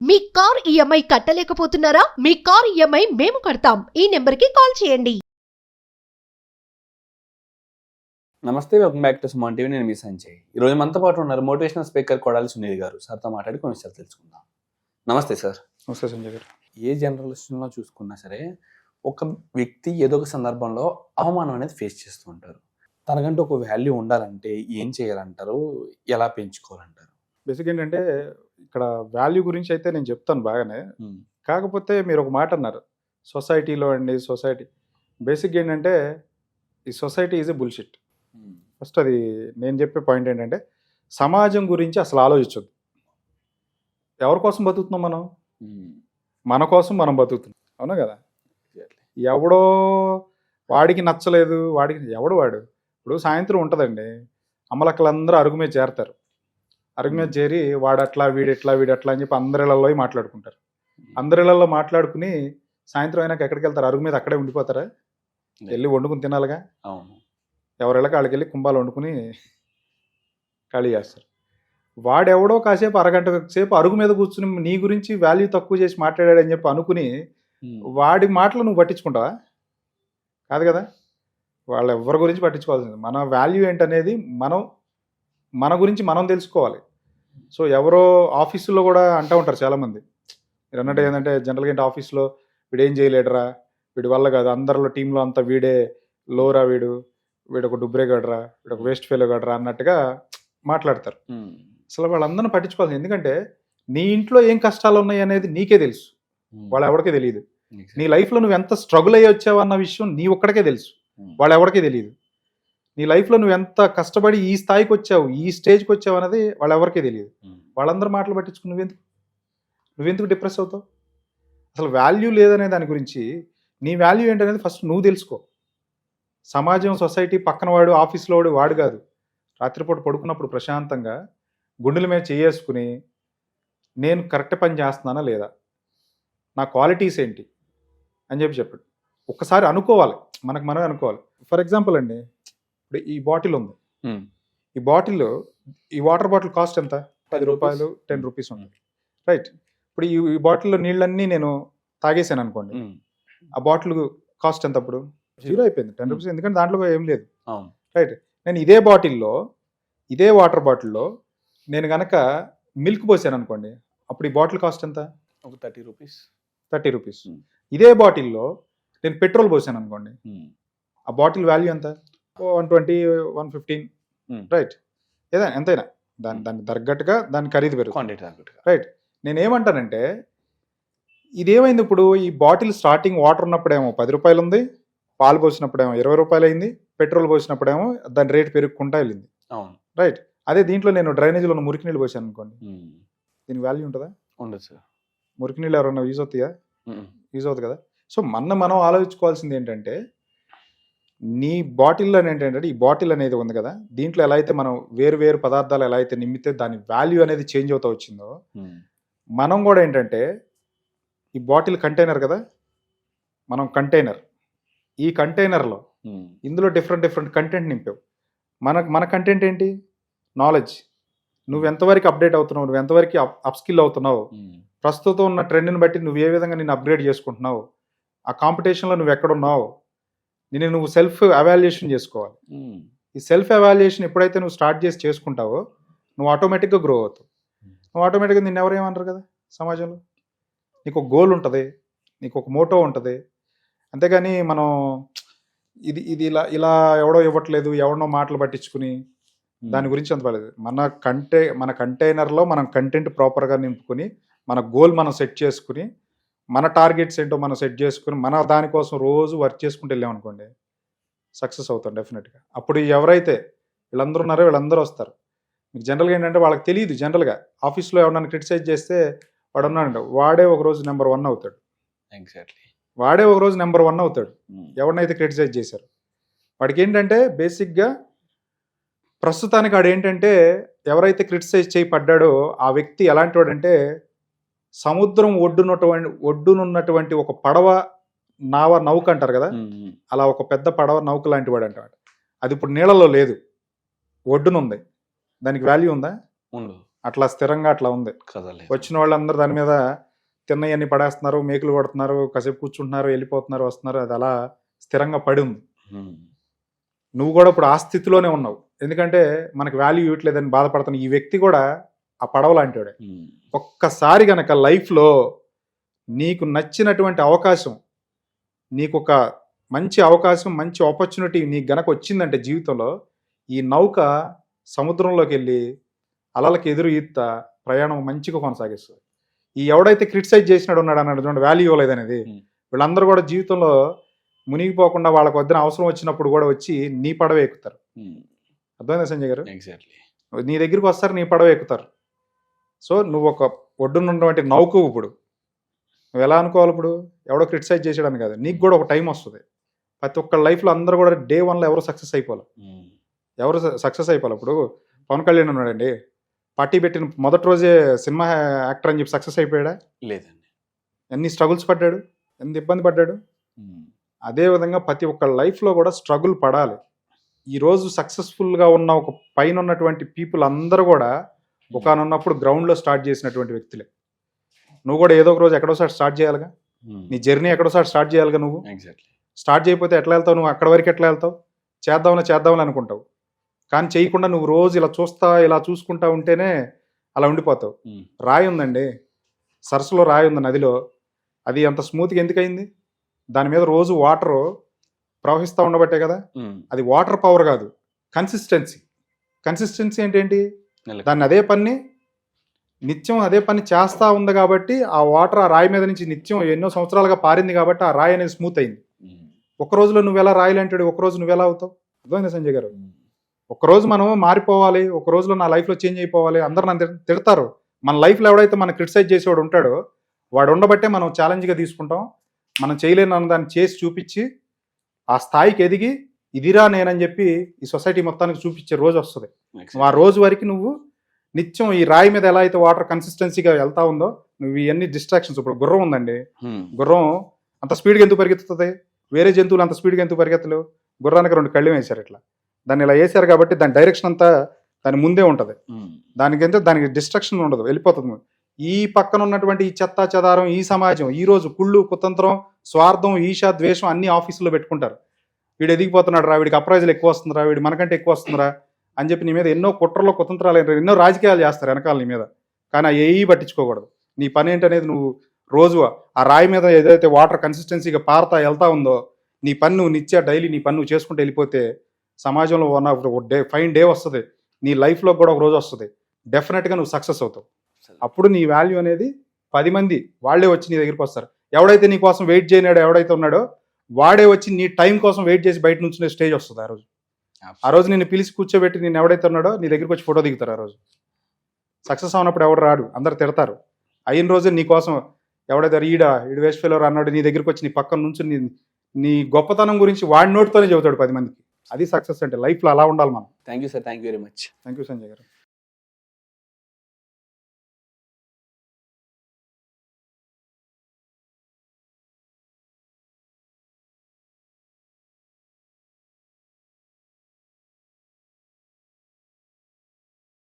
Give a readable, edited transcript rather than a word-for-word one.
మీ car EMI కట్టలేకపోతున్నారా? మీ car EMI మేము కడతాం. ఈ నెంబర్కి కాల్ చేయండి. నమస్తే, welcome back to Suman TV. నేను మీ సంజయ్. ఈరోజు మనతో పాటు ఉన్నారు మోటివేషనల్ స్పీకర్ కొడాలి సునీల్ గారు. సార్తో మాట్లాడి కొన్ని విషయాలు తెలుసుకుందాం. నమస్తే సార్. నమస్తే సంజయ్ గారు. ఏ జనరలిస్ట్లో చూసుకున్నా సరే ఒక వ్యక్తి ఏదో ఒక సందర్భంలో అవమానం అనేది ఫేస్ చేస్తూ ఉంటారు. తనకంటూ ఒక వాల్యూ ఉండాలంటే ఏం చేయాలంటారు, ఎలా పెంచుకోవాలంటారు? బేసిక్ ఏంటంటే ఇక్కడ వాల్యూ గురించి అయితే నేను చెప్తాను బాగానే. కాకపోతే మీరు ఒక మాట అన్నారు, సొసైటీలో సొసైటీ బేసిక్ ఏంటంటే ఈ society is a bullshit. First అది నేను చెప్పే పాయింట్ ఏంటంటే సమాజం గురించి అసలు ఆలోచించొద్దు. ఎవరి కోసం బతుకుతున్నాం మనం? మన కోసం మనం బతుకుతున్నాం, అవునా కదా? ఎవడో వాడికి నచ్చలేదు, వాడు ఇప్పుడు సాయంత్రం ఉంటుందండి, అమ్మలక్కలందరూ అరుగు మీద చేరతారు. అరుగు మీద చేరి వాడట్లా వీడెట్లా అని చెప్పి అందరిళ్ళలో మాట్లాడుకుంటారు. అందరిళ్ళలో మాట్లాడుకుని సాయంత్రం అయినాక ఎక్కడికి వెళ్తారు? అరుగు మీద అక్కడే ఉండిపోతారా? వెళ్ళి వండుకుని తినాలిగా. అవును. ఎవరిళ్ళకి వాళ్ళకి వెళ్ళి కుంభాలు వండుకుని ఖాళీ చేస్తారు. వాడెవడో కాసేపు అరగంట సేపు అరుగు మీద కూర్చుని నీ గురించి వాల్యూ తక్కువ చేసి మాట్లాడాడని చెప్పి అనుకుని వాడి మాటలు నువ్వు పట్టించుకుంటావా? కాదు కదా. వాళ్ళ ఎవరి గురించి పట్టించుకోవాల్సింది మన వాల్యూ ఏంటనేది మన గురించి మనం తెలుసుకోవాలి. సో ఎవరో ఆఫీసులో కూడా అంటూ ఉంటారు చాలామంది. మీరు అన్నట్టు ఏంటంటే జనరల్గా ఏంటి, ఆఫీస్లో వీడేం చేయలేడరా, వీడి వల్ల కాదు, అందరిలో టీంలో అంతా వీడే లోరా, వీడు ఒక డుబ్రే గడరా, వీడు ఒక వేస్ట్ ఫెలో గడరా అన్నట్టుగా మాట్లాడతారు. అసలు వాళ్ళందరినీ పట్టించుకోవాలి. ఎందుకంటే నీ ఇంట్లో ఏం కష్టాలు ఉన్నాయి అనేది నీకే తెలుసు, వాళ్ళు ఎవరికే తెలియదు. నీ లైఫ్లో నువ్వు ఎంత స్ట్రగుల్ అయ్యి వచ్చావు అన్న విషయం నీ ఒక్కడికే తెలుసు, వాళ్ళు ఎవరికే తెలియదు. నీ లైఫ్లో నువ్వు ఎంత కష్టపడి ఈ స్థాయికి వచ్చావు, ఈ స్టేజ్కి వచ్చావు అనేది వాళ్ళు ఎవరికే తెలియదు. వాళ్ళందరూ మాటలు పట్టించుకుని నువ్వెందుకు డిప్రెస్ అవుతావు? అసలు వాల్యూ లేదనే దాని గురించి నీ వాల్యూ ఏంటనేది ఫస్ట్ నువ్వు తెలుసుకో. సమాజం, సొసైటీ, పక్కన వాడు, ఆఫీస్లో వాడు కాదు. రాత్రిపూట పడుకున్నప్పుడు ప్రశాంతంగా గుండెల మీద చేసుకుని నేను కరెక్ట్ పని చేస్తున్నానా లేదా, నా క్వాలిటీస్ ఏంటి అని చెప్పాడు. ఒక్కసారి అనుకోవాలి, మనమే అనుకోవాలి. ఫర్ ఎగ్జాంపుల్ అండి, ఇప్పుడు ఈ బాటిల్ ఉంది, ఈ బాటిల్, ఈ వాటర్ బాటిల్ కాస్ట్ ఎంత? 10 రూపాయలు, 10 రూపీస్ ఉంటుంది, రైట్? ఇప్పుడు ఈ బాటిల్లో నీళ్ళన్నీ నేను తాగేసాను అనుకోండి, ఆ బాటిల్ కాస్ట్ ఎంత? అప్పుడు 0 అయిపోయింది, 10 రూపీస్. ఎందుకంటే దాంట్లో ఏం లేదు, రైట్? నేను ఇదే బాటిల్లో, ఇదే వాటర్ బాటిల్లో నేను కనుక మిల్క్ పోసాను అనుకోండి, అప్పుడు ఈ బాటిల్ కాస్ట్ ఎంత? ఒక 30 రూపీస్. 30 రూపీస్. ఇదే బాటిల్లో నేను పెట్రోల్ పోసాను అనుకోండి, ఆ బాటిల్ వాల్యూ ఎంత? 120, 115, రైట్? ఏదైనా ఎంతైనా దాన్ని తగ్గట్టుగా దాని ఖరీదు పెరుగుతుంది, రైట్? నేనేమంటానంటే ఇదేమైంది, ఇప్పుడు ఈ బాటిల్ స్టార్టింగ్ వాటర్ ఉన్నప్పుడేమో 10 రూపాయలు ఉంది, పాలు పోసినప్పుడేమో 20 రూపాయలు అయింది, పెట్రోల్ పోసినప్పుడేమో దాని రేట్ పెరుగుకుంటా వెళ్ళింది, రైట్? అదే దీంట్లో నేను డ్రైనేజీలో ఉన్న మురికి నీళ్ళు పోసాను అనుకోండి, దీనికి వాల్యూ ఉంటుందా? ఉండదు సార్. మురికి నీళ్ళు ఎవరన్నా యూజ్ అవుతాయా? యూజ్ అవుతుంది కదా. సో మనం ఆలోచించుకోవాల్సింది ఏంటంటే, నీ బాటిల్లో ఏంటంటే ఈ బాటిల్ అనేది ఉంది కదా, దీంట్లో ఎలా అయితే మనం వేరు పదార్థాలు ఎలా అయితే నింపితే దాని వాల్యూ అనేది చేంజ్ అవుతూ వచ్చిందో, మనం కూడా ఏంటంటే ఈ బాటిల్ కంటైనర్ కదా, మనం కంటైనర్, ఈ కంటైనర్లో ఇందులో డిఫరెంట్ కంటెంట్ నింపావు. మన కంటెంట్ ఏంటి? నాలెడ్జ్. నువ్వు ఎంతవరకు అప్డేట్ అవుతున్నావు, నువ్వు ఎంతవరకు అప్స్కిల్ అవుతున్నావు, ప్రస్తుతం ఉన్న ట్రెండ్ని బట్టి నువ్వు ఏ విధంగా నేను అప్గ్రేడ్ చేసుకుంటున్నావు, ఆ కాంపిటీషన్లో నువ్వు ఎక్కడున్నావు, నువ్వు సెల్ఫ్ ఎవాల్యుయేషన్ చేసుకోవాలి. ఈ సెల్ఫ్ ఎవాల్యుయేషన్ ఎప్పుడైతే నువ్వు స్టార్ట్ చేసుకుంటావో నువ్వు ఆటోమేటిక్గా గ్రో అవుతావు. నువ్వు ఆటోమేటిక్గా నిన్ను ఎవరేమన్నారు కదా సమాజంలో, నీకు ఒక గోల్ ఉంటుంది, నీకు ఒక మోటో ఉంటుంది. అంతేగాని మనం ఇది ఇలా ఎవడో ఇవ్వట్లేదు, ఎవడనో మాటలు పట్టించుకుని దాని గురించి అంత పడలేదు. మన కంటైనర్లో మనం కంటెంట్ ప్రాపర్గా నింపుకుని మన గోల్ మనం సెట్ చేసుకుని మన టార్గెట్స్ ఏంటో మనం సెట్ చేసుకుని మన దానికోసం రోజు వర్క్ చేసుకుంటూ వెళ్ళామనుకోండి, సక్సెస్ అవుతాం డెఫినెట్గా. అప్పుడు ఎవరైతే వీళ్ళందరూ ఉన్నారో వీళ్ళందరూ వస్తారు. మీకు జనరల్గా ఏంటంటే వాళ్ళకి తెలియదు, జనరల్గా ఆఫీస్లో ఎవరన్నా క్రిటిసైజ్ చేస్తే వాడు ఉన్నాడంటే వాడే ఒక రోజు నెంబర్ 1 అవుతాడు. ఎగ్జాక్ట్లీ, వాడే ఒక రోజు నెంబర్ 1 అవుతాడు ఎవరినైతే క్రిటిసైజ్ చేశారు. వాడికి ఏంటంటే బేసిక్గా ప్రస్తుతానికి వాడు ఏంటంటే ఎవరైతే క్రిటిసైజ్ చేయబడ్డాడో ఆ వ్యక్తి ఎలాంటి వాడంటే సముద్రం ఒడ్డునున్నటువంటి ఒక పడవ నౌక అంటారు కదా, అలా ఒక పెద్ద పడవ నౌక లాంటి వాడు అంటాడు. అది ఇప్పుడు నీళ్ళలో లేదు, ఒడ్డునుంది, దానికి వాల్యూ ఉందా? ఉండదు. అట్లా స్థిరంగా అట్లా ఉంది. కదలేదు. వచ్చిన వాళ్ళందరూ దాని మీద తిన్నయన్ని పడేస్తున్నారు, మేకులు కొడుతున్నారు, కాసేపు కూర్చుంటున్నారు, వెళ్ళిపోతున్నారు, వస్తున్నారు. అది అలా స్థిరంగా పడి ఉంది. ఉమ్. నువ్వు కూడా ఇప్పుడు ఆ స్థితిలోనే ఉన్నావు. ఎందుకంటే మనకు వాల్యూ ఇవ్వట్లేదని బాధపడుతున్న ఈ వ్యక్తి కూడా ఆ పడవ లాంటివాడే. ఉమ్. ఒక్కసారి గనక లైఫ్లో నీకు నచ్చినటువంటి అవకాశం, నీకు ఒక మంచి అవకాశం, మంచి ఆపర్చునిటీ నీకు గనక వచ్చిందంటే జీవితంలో, ఈ నౌక సముద్రంలోకి వెళ్ళి అలలకి ఎదురు ఈత్త ప్రయాణం మంచిగా కొనసాగిస్తుంది. ఈ ఎవడైతే క్రిటిసైజ్ చేసినాడు ఉన్నాడు అన్నాడు చూడండి, వాల్యూ ఇవ్వలేదనేది, వీళ్ళందరూ కూడా జీవితంలో మునిగిపోకుండా వాళ్ళకు వద్ద అవసరం వచ్చినప్పుడు కూడా వచ్చి నీ పడవ ఎక్కుతారు. అర్థమైందా సంజయ్ గారు? ఎగ్జాక్ట్లీ. నీ దగ్గరికి వస్తారు, నీ పడవ ఎక్కుతారు. సో నువ్వు ఒక ఒడ్డున్నటువంటి నౌక. ఇప్పుడు నువ్వు ఎలా అనుకోవాలి? ఇప్పుడు ఎవడో క్రిటిసైజ్ చేసాడని కాదు, నీకు కూడా ఒక టైం వస్తుంది. ప్రతి ఒక్క లైఫ్లో అందరూ కూడా డే 1లో ఎవరు సక్సెస్ అయిపోవాలి, ఎవరు సక్సెస్ అయిపోవాలి. ఇప్పుడు పవన్ కళ్యాణ్ ఉన్నాడండి, పార్టీ పెట్టిన మొదటి రోజే సినిమా యాక్టర్ అని చెప్పి సక్సెస్ అయిపోయాడా? లేదండి. ఎన్ని స్ట్రగుల్స్ పడ్డాడు, ఎంత ఇబ్బంది పడ్డాడు. అదేవిధంగా ప్రతి ఒక్క లైఫ్లో కూడా స్ట్రగుల్ పడాలి. ఈరోజు సక్సెస్ఫుల్గా ఉన్న ఒక పైన ఉన్నటువంటి పీపుల్ అందరూ కూడా ఒకనొన్నప్పుడు గ్రౌండ్లో స్టార్ట్ చేసినటువంటి వ్యక్తులే. నువ్వు కూడా ఏదో ఒక రోజు ఎక్కడోసారి స్టార్ట్ చేయాలిగా, నీ జర్నీ ఎక్కడోసారి స్టార్ట్ చేయాలిగా. నువ్వు ఎగ్జాక్ట్లీ. స్టార్ట్ చేయకపోతే ఎట్లా వెళ్తావు? నువ్వు అక్కడ వరకు ఎట్లా వెళ్తావు? చేద్దామని అనుకుంటావు, కానీ చేయకుండా నువ్వు రోజు ఇలా చూసుకుంటా ఉంటేనే అలా ఉండిపోతావు. రాయి ఉందండి, సరస్సులో రాయి ఉంది నదిలో, అది అంత స్మూత్గా ఎందుకయింది? దాని మీద రోజు వాటర్ ప్రవహిస్తూ ఉండబట్టే కదా. అది వాటర్ పవర్ కాదు, కన్సిస్టెన్సీ అంటే ఏంటి? దాన్ని అదే పని నిత్యం అదే పని చేస్తూ ఉంది కాబట్టి ఆ వాటర్ ఆ రాయి మీద నుంచి నిత్యం ఎన్నో సంవత్సరాలుగా పారింది కాబట్టి ఆ రాయి అనేది స్మూత్ అయింది. ఒక రోజులో నువ్వు ఎలా రాయలు అంటాడు, ఒక రోజు నువ్వు ఎలా అవుతావు? అర్థమైందా సంజయ్ గారు? ఒకరోజు మనం మారిపోవాలి, ఒక రోజులో నా లైఫ్లో చేంజ్ అయిపోవాలి. అందరూ నన్ను తిడతారు. మన లైఫ్లో ఎవడైతే మనం క్రిటిసైజ్ చేసేవాడు ఉంటాడో వాడు ఉండబట్టే మనం ఛాలెంజ్గా తీసుకుంటాం. మనం చేయలేని అన్న దాన్ని చేసి చూపించి ఆ స్థాయికి ఎదిగి ఇదిరా నేనని చెప్పి ఈ సొసైటీ మొత్తానికి చూపించే రోజు వస్తుంది. ఆ రోజు వరకు నువ్వు నిత్యం ఈ రాయి మీద ఎలా అయితే వాటర్ కన్సిస్టెన్సీగా వెళ్తా ఉందో, నువ్వు ఇవన్నీ డిస్ట్రాక్షన్స్. ఇప్పుడు గుర్రం ఉందండి, గుర్రం అంత స్పీడ్గా ఎందుకు పరిగెత్తుతుంది? వేరే జంతువులు అంత స్పీడ్గా ఎందుకు పరిగెత్తలేవు? గుర్రానికి 2 కళ్ళు వేశారు ఇట్లా, దాన్ని ఇలా వేసారు కాబట్టి దాని డైరెక్షన్ అంతా దాని ముందే ఉంటుంది. దానికి డిస్ట్రాక్షన్ ఉండదు, వెళ్ళిపోతుంది. ఈ పక్కన ఉన్నటువంటి ఈ చెత్త చెదారం, ఈ సమాజం ఈరోజు కుళ్ళు, కుతంత్రం, స్వార్థం, ఈష, ద్వేషం అన్ని ఆఫీసులో పెట్టుకుంటారు. వీడు ఎదిగిపోతున్నాడు రా, వీడికి అప్రైజులు ఎక్కువ వస్తుందిరా, వీడు మనకంటే ఎక్కువ వస్తుందిరా అని చెప్పి నీ మీద ఎన్నో కుట్రలో కుతంత్రాలు, ఎన్నో రాజకీయాలు చేస్తారు వెనకాల నీ మీద. కానీ ఆ ఏఈ పట్టించుకోకూడదు. నీ పని ఏంటనేది నువ్వు రోజు ఆ రాయి మీద ఏదైతే వాటర్ కన్సిస్టెన్సీగా పారుతా వెళ్తా ఉందో నీ పని నువ్వు డైలీ నీ పని నువ్వు చేసుకుంటూ వెళ్ళిపోతే సమాజంలో ఫైన్ డే వస్తుంది, నీ లైఫ్లో కూడా ఒక రోజు వస్తుంది. డెఫినెట్గా నువ్వు సక్సెస్ అవుతావు. అప్పుడు నీ వాల్యూ అనేది 10 మంది వాళ్ళే వచ్చి నీ దగ్గరికి వస్తారు. ఎవడైతే నీ కోసం వెయిట్ చేయనాడో, ఎవడైతే ఉన్నాడో వాడే వచ్చి నీ టైం కోసం వెయిట్ చేసి బయట నుంచి స్టేజ్ వస్తుంది. ఆ రోజు నిన్ను పిలిచి కూర్చోబెట్టి నేను ఎవడైతే ఉన్నాడో నీ దగ్గరికి వచ్చి ఫోటో దిగుతారు. ఆ రోజు సక్సెస్ అవునప్పుడు ఎవడు రాడు, అందరు తిడతారు. అయిన రోజు నీ కోసం ఎవడైతే ఈడు వేస్ట్ ఫెయిలర్ అన్నాడు నీ దగ్గరికి వచ్చి నీ పక్కన నుంచి నీ గొప్పతనం గురించి వాడి నోటితోనే చెబుతాడు 10 మందికి. అది సక్సెస్ అంటే. లైఫ్లో అలా ఉండాలి మనం. Thank you sir, thank you very much. Thank you Sanjay గారు.